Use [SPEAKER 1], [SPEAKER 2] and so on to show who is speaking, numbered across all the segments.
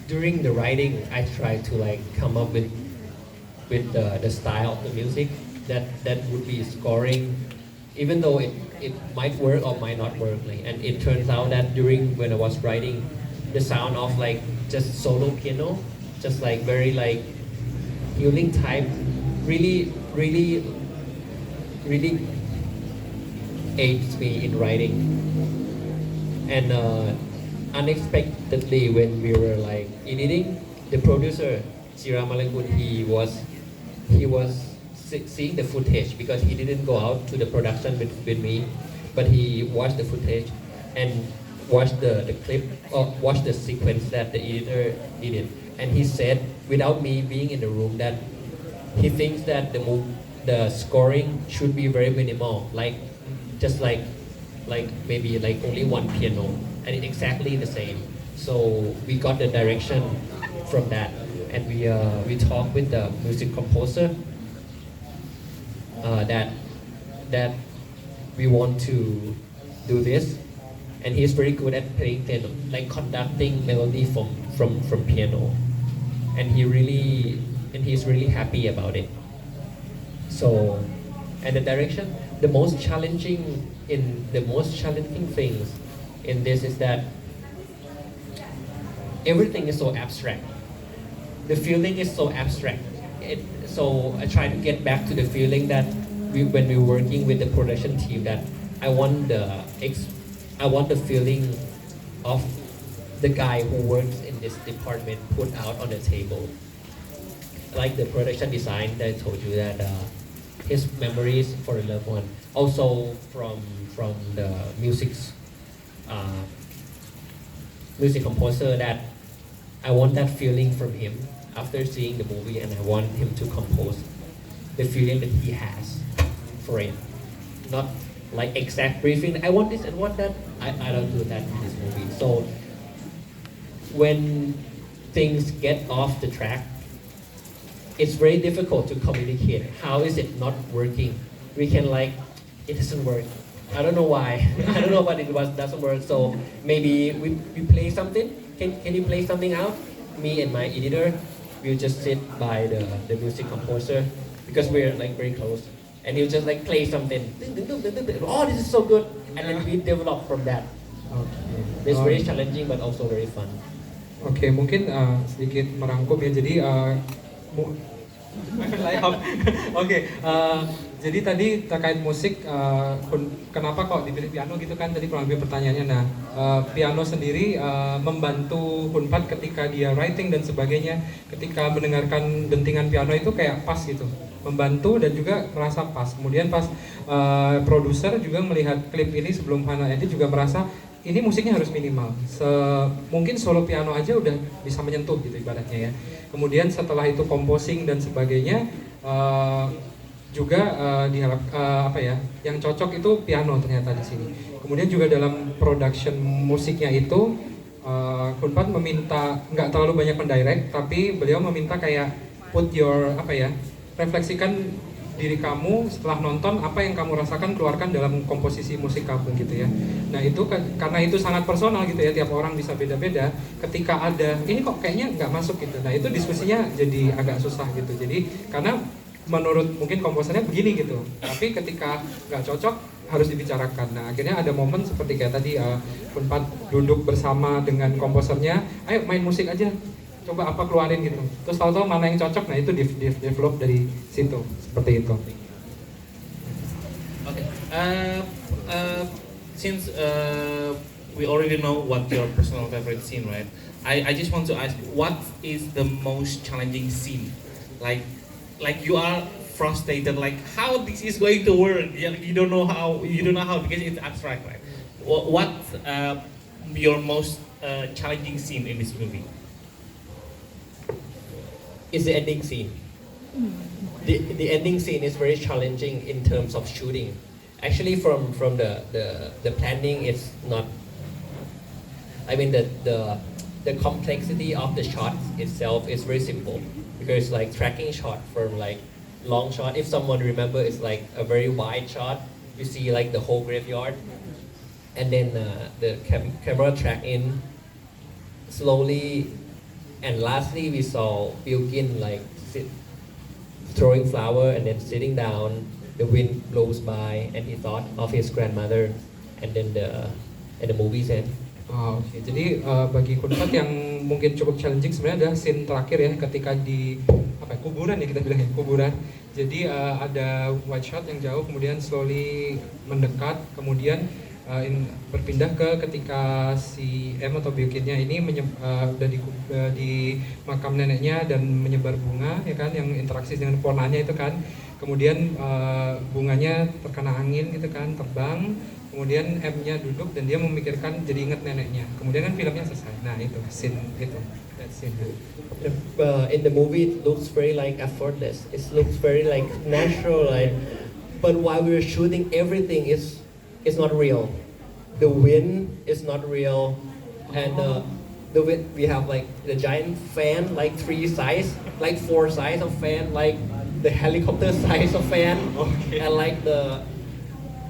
[SPEAKER 1] during the writing, I try to like come up with the style of the music that would be scoring, even though it might work or might not work. Like, and it turns out that during when I was writing, the sound of like just solo piano, just like very like healing type, really really really aids me in writing. And unexpectedly, when we were like editing, the producer Chira Malangkut, he was seeing the footage because he didn't go out to the production with me, but he watched the footage and watched the clip or watched the sequence that the editor did it, and he said without me being in the room that he thinks that the scoring should be very minimal, like just like maybe like only one piano, and it's exactly the same. So we got the direction from that, and we talked with the music composer that we want to do this, and he's very good at playing piano, like conducting melody from piano, and he's really happy about it. So, and the most challenging things in this is that everything is so abstract. The feeling is so abstract. So I try to get back to the feeling that when we're working with the production team, that I want I want the feeling of the guy who works in this department put out on the table. Like the production design that I told you that his memories for a loved one. Also from the uh, music composer, that I want that feeling from him after seeing the movie, and I want him to compose the feeling that he has for it. Not like exact briefing. I want this and want that. I don't do that in this movie. So when things get off the track, it's very difficult to communicate. How is it not working? We can like, it doesn't work. I don't know why. I don't know what it was doesn't work. So maybe we play something. Can you play something out? Me and my editor, we'll just sit by the music composer because we're like very close. And he'll just like play something. Oh, this is so good. And then we develop from that.
[SPEAKER 2] Oke.
[SPEAKER 1] It's very challenging but also very fun.
[SPEAKER 2] Oke, mungkin sedikit merangkum ya. Jadi layup. Oke, jadi tadi terkait musik, kenapa kok dipilih piano gitu kan? Tadi kurang lebih pertanyaannya. Nah, piano sendiri membantu Hunpad ketika dia writing dan sebagainya. Ketika mendengarkan dentingan piano itu kayak pas gitu, membantu dan juga merasa pas. Kemudian pas produser juga melihat klip ini sebelum final edit juga merasa ini musiknya harus minimal, mungkin solo piano aja udah bisa menyentuh gitu ibaratnya ya. Kemudian setelah itu composing dan sebagainya, juga diharap apa ya, yang cocok itu piano ternyata di sini. Kemudian juga dalam production musiknya itu, Kunpad meminta nggak terlalu banyak mendirect, tapi beliau meminta kayak put your apa ya, refleksikan diri kamu setelah nonton, apa yang kamu rasakan keluarkan dalam komposisi musik kamu gitu ya. Nah itu karena itu sangat personal gitu ya, tiap orang bisa beda-beda. Ketika ada ini kok kayaknya nggak masuk gitu, nah itu diskusinya jadi agak susah gitu. Jadi karena menurut mungkin komposernya begini gitu, tapi ketika nggak cocok harus dibicarakan. Nah akhirnya ada momen seperti kayak tadi, Unpad duduk bersama dengan komposernya, ayo main musik aja, coba apa keluarin gitu. Terus tahu-tahu mana yang cocok, nah itu develop dari situ, seperti itu.
[SPEAKER 3] Okay. Since we already know what your personal favorite scene, right? I just want to ask, what is the most challenging scene? Like you are frustrated, like how this is going to work? You don't know how because it's abstract, right? What your most challenging scene in this movie?
[SPEAKER 1] Is the ending scene. The ending scene is very challenging in terms of shooting. Actually, from the planning, it's not. I mean the complexity of the shot itself is very simple, because like tracking shot from like long shot. If someone remember, it's like a very wide shot. You see like the whole graveyard, and then the camera track in slowly And lastly, we saw Bilgin like throwing flower and then sitting down. The wind blows by, and he thought of his grandmother, and then the movie's end.
[SPEAKER 2] Oke. Jadi bagi Kunpat yang mungkin cukup challenging sebenarnya adalah scene terakhir ya ketika di kuburan ya kita bilang ya kuburan. Jadi ada wide shot yang jauh kemudian slowly mendekat kemudian berpindah ke ketika si M atau Bilkinnya ini udah di makam neneknya dan menyebar bunga ya kan yang interaksi dengan warnanya itu kan. Kemudian bunganya terkena angin gitu kan terbang. Kemudian M-nya duduk dan dia memikirkan jadi ingat neneknya. Kemudian kan filmnya selesai. Nah itu scene itu. That scene.
[SPEAKER 1] In the movie, it looks very like effortless. It looks very like natural. Like, but while we were shooting, everything is not real. The wind is not real, and the wind, we have like the giant fan, like 3 size, like 4 size of fan, like the helicopter size of fan, and like the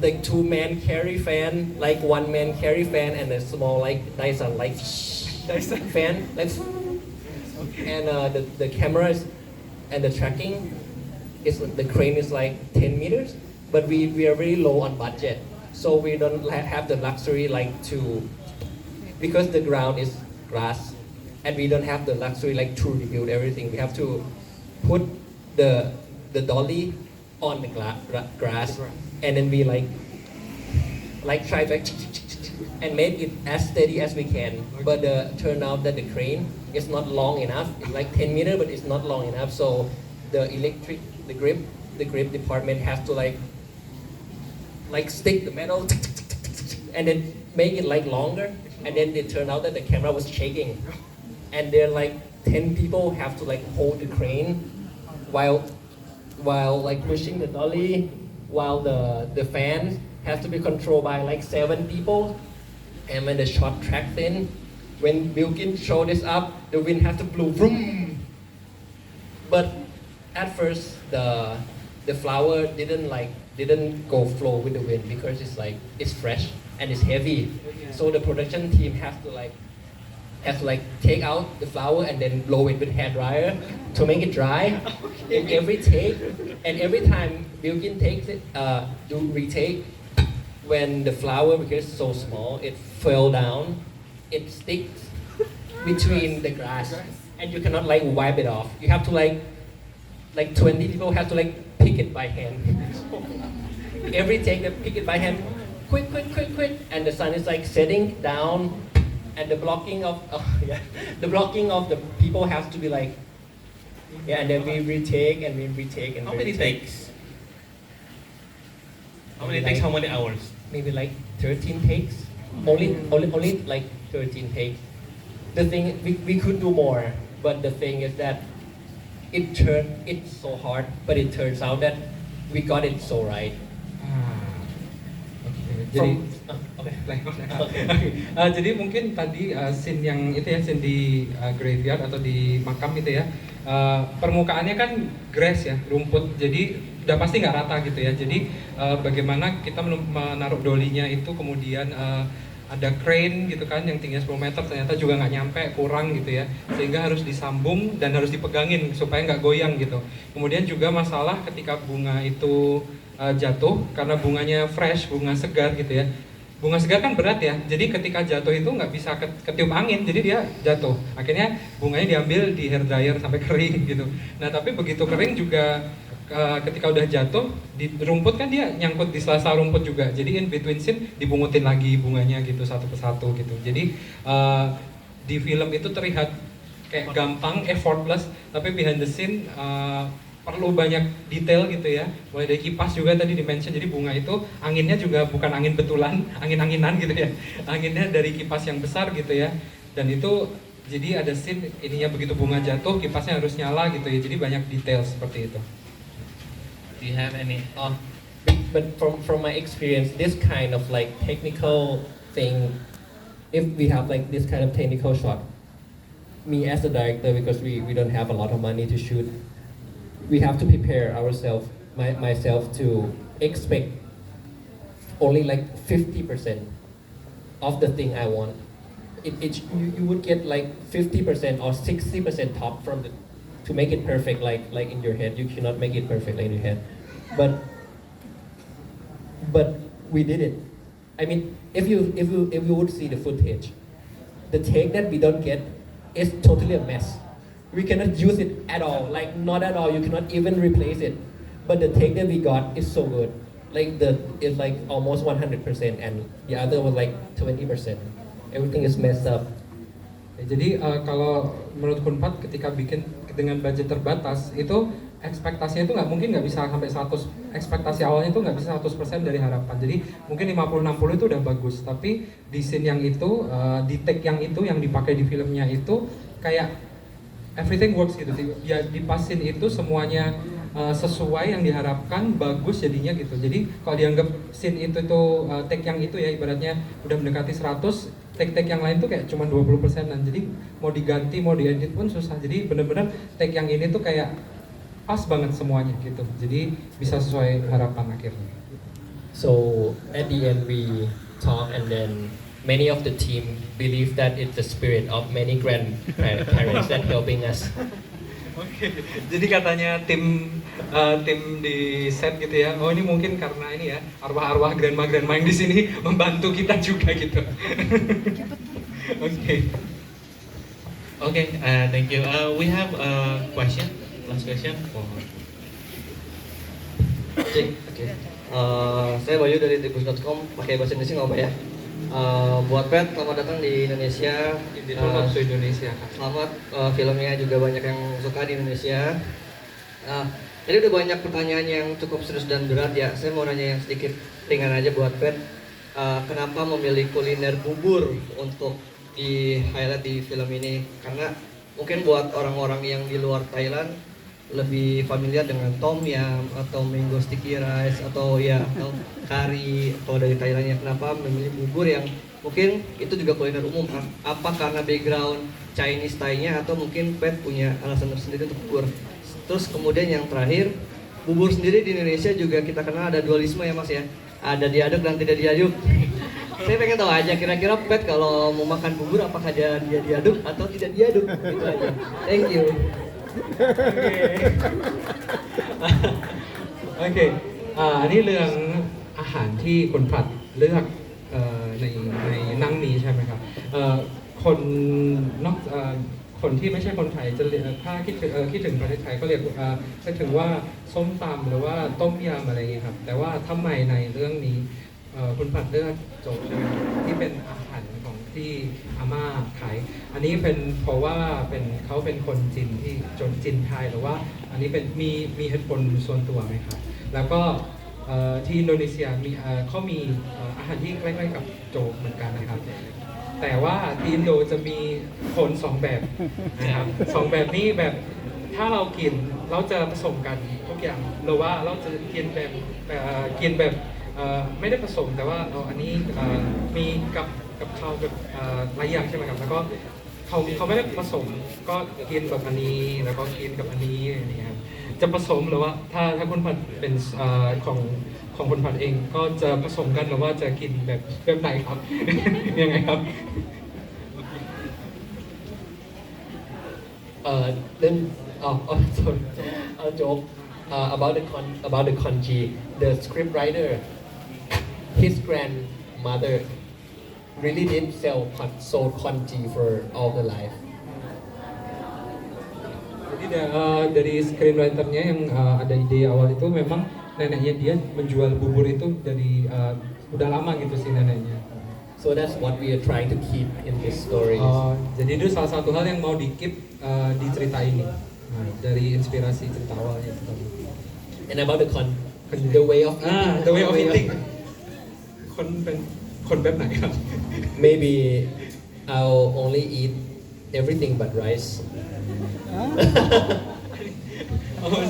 [SPEAKER 1] 2-man carry fan, like 1-man carry fan, and a small like Dyson like Dyson fan, like, and the cameras and the tracking is the crane is like 10 meters, but we are very low on budget, so we don't have the luxury like to, because the ground is grass, and we don't have the luxury like to rebuild everything. We have to put the dolly on the grass, and then we like try to and make it as steady as we can. But turned out that the crane is not long enough. It's like 10 meters, but it's not long enough. So the grip department has to like stick the metal and then make it like longer. And then it turned out that the camera was shaking, and there like 10 people have to like hold the crane while like pushing the dolly, while the fan has to be controlled by like 7 people. And when the shot tracked in, when Bilkin showed this up, the wind has to blow vroom. But at first the flower didn't go flow with the wind because it's fresh and it's heavy. So the production team has to take out the flower and then blow it with hair dryer to make it dry. In every take, and every time Bilkin takes it, do retake, when the flower, because it's so small, it fell down, it sticks between the grass, and you cannot like wipe it off. You have to like 20 people have to like pick it by hand. Every take they pick it by hand, quick, and the sun is like setting down, and the blocking of the people has to be like, and then we retake and
[SPEAKER 3] How many takes? How many takes? How many hours?
[SPEAKER 1] Maybe like 13 takes. Only like 13 takes. The thing we could do more, but the thing is that it's so hard, but it turns out that we got it so right.
[SPEAKER 2] Jadi jadi mungkin tadi scene yang itu ya, scene di graveyard atau di makam itu ya, permukaannya kan grass ya, rumput, jadi udah pasti nggak rata gitu ya. Jadi bagaimana kita menaruh dolinya itu, kemudian ada crane gitu kan yang tingginya 10 meter, ternyata juga nggak nyampe, kurang gitu ya, sehingga harus disambung dan harus dipegangin supaya nggak goyang gitu. Kemudian juga masalah ketika bunga itu jatuh, karena bunganya fresh, bunga segar gitu ya. Bunga segar kan berat ya, jadi ketika jatuh itu nggak bisa ketiup angin, jadi dia jatuh. Akhirnya bunganya diambil di hair dryer sampai kering gitu. Nah tapi begitu kering juga ketika udah jatuh di rumput kan dia nyangkut di sela-sela rumput juga. Jadi in between scene dibungutin lagi bunganya gitu satu persatu gitu. Jadi di film itu terlihat kayak gampang, effortless, tapi behind the scene perlu banyak detail gitu ya. Mulai dari kipas juga tadi dimention, jadi bunga itu anginnya juga bukan angin betulan, angin-anginan gitu ya. Anginnya dari kipas yang besar gitu ya. Dan itu jadi ada scene ininya begitu bunga jatuh, kipasnya harus nyala gitu ya. Jadi banyak detail seperti itu.
[SPEAKER 3] Do you have any?
[SPEAKER 1] But from my experience, this kind of like technical thing, if we have like this kind of technical shot, me as a director, because we don't have a lot of money to shoot, we have to prepare ourselves, myself, to expect only like 50% of the thing I want. you would get like 50% or 60% top from the to make it perfect like in your head. You cannot make it perfect like in your head, but we did it. I mean, if you would see the footage, the take that we don't get is totally a mess. We cannot use it at all, like not at all. You cannot even replace it. But the take that we got is so good. Like it's like almost 100%, and the other was like 20%. Everything is messed up.
[SPEAKER 2] Jadi kalau menurut Kunpad ketika bikin dengan budget terbatas itu ekspektasinya itu nggak bisa sampai 100, ekspektasi awalnya itu nggak bisa 100% dari harapan. Jadi mungkin 50-60 itu udah bagus, tapi di scene yang itu, di take yang itu yang dipakai di filmnya itu kayak everything works gitu. Ya di pas scene itu semuanya sesuai yang diharapkan, bagus jadinya gitu. Jadi kalau dianggap scene itu take yang itu ya ibaratnya udah mendekati 100, take yang lain tuh kayak cuma 20%-an. Jadi mau diganti, mau diedit pun susah. Jadi bener-bener take yang ini tuh kayak pas banget semuanya gitu. Jadi bisa sesuai harapan akhirnya.
[SPEAKER 1] So at the end we talk, and then many of the team believe that it's the spirit of many grandparents that helping us.
[SPEAKER 2] Oke, jadi katanya tim di set gitu ya. Oh ini mungkin karena ini ya arwah-arwah grandma yang di sini membantu kita juga gitu. Oke.
[SPEAKER 3] Okay, thank you. We have a question. Last question.
[SPEAKER 4] Oke. Saya Bayu dari tribus.com, pakai bahasa Indonesia nggak apa ya? Buat Pet, selamat datang di Indonesia.
[SPEAKER 2] Indonesia.
[SPEAKER 4] Selamat, filmnya juga banyak yang suka di Indonesia. Jadi udah banyak pertanyaan yang cukup serius dan berat ya. Saya mau nanya yang sedikit ringan aja buat Pet. Kenapa memilih kuliner bubur untuk di highlight di film ini? Karena mungkin buat orang-orang yang di luar Thailand lebih familiar dengan tom yum atau mango sticky rice atau atau kari kalau dari Thailand, ya kenapa memilih bubur yang mungkin itu juga kuliner umum? Apa karena background Chinese Thai-nya atau mungkin Pet punya alasan tersendiri untuk bubur? Terus kemudian yang terakhir, bubur sendiri di Indonesia juga kita kenal ada dualisme ya Mas ya, ada diaduk dan tidak diaduk. Saya pengen tahu aja kira-kira Pet kalau mau makan bubur apakah dia diaduk atau tidak diaduk, gitu aja. Thank you.
[SPEAKER 2] โอเคอันนี้เรื่องอาหารที่คนผัดเลือกในนั่งนี้ใช่ไหมครับคนที่ไม่ใช่คนไทยจะถ้าคิดถึงประเทศไทยก็เรียกจะถึงว่าส้มตำหรือว่าต้มยำอะไรอย่างเงี้ยครับแต่ว่าทำไมในเรื่องนี้คุณผัดเลือกโจ๊กใช่ไหมที่เป็นอาหารของที่อาม่าขายอันนี้เป็นเพราะว่าเขาเป็นคนจีนที่จีนไทยหรือว่าอันนี้เป็นมีเหตุผลส่วนตัวไหมครับแล้วก็ที่อินโดนีเซียเขามีอาหารที่ใกล้ๆกับโจ๊กเหมือนกันนะครับแต่ว่าที่อินโดจะมีคนสองแบบนะครับสองแบบนี้แบบถ้าเรากินเราจะผสมกันทุกอย่างหรือว่าเราจะกินแบบไม่ได้ผสมแต่ว่าอันนี้มีกับข้าวแบบหลายอย่างใช่ไหมครับแล้วก็เขาไม่ได้ผสมก็กินแบบอันนี้แล้วก็กินกับอันนี้อะไรอย่างเงี้ยครับจะผสมหรือว่าถ้าคนผัดเป็นของคนผัดเองก็จะผสมกันหรือว่าจะกินแบบไหนครับ ยังไงครับ
[SPEAKER 1] Then sorry, a joke about the congee. The script writer, his grandmother really did sold congee for all the life.
[SPEAKER 2] Jadi dari screenwriter-nya yang ada ide awal itu memang neneknya dia menjual bubur itu dari udah lama gitu sih neneknya.
[SPEAKER 1] So that's what we are trying to keep in this story.
[SPEAKER 2] Jadi itu salah satu hal yang mau di-keep di cerita ini. Dari inspirasi cerita awalnya itu tadi.
[SPEAKER 1] And about the way of eating.
[SPEAKER 2] The way of eating. คนแบบไหนครับ
[SPEAKER 1] Maybe I'll only eat everything but rice.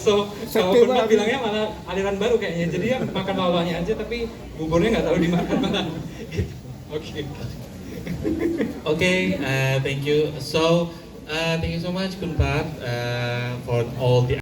[SPEAKER 2] So kalau Kunpad bilangnya malah aliran baru kayaknya. Jadi ya makan bawahnya aja tapi buburnya nggak tahu dimakan malah. Oke.
[SPEAKER 3] Okay, thank you. So, thank you so much, Kunpad, for all the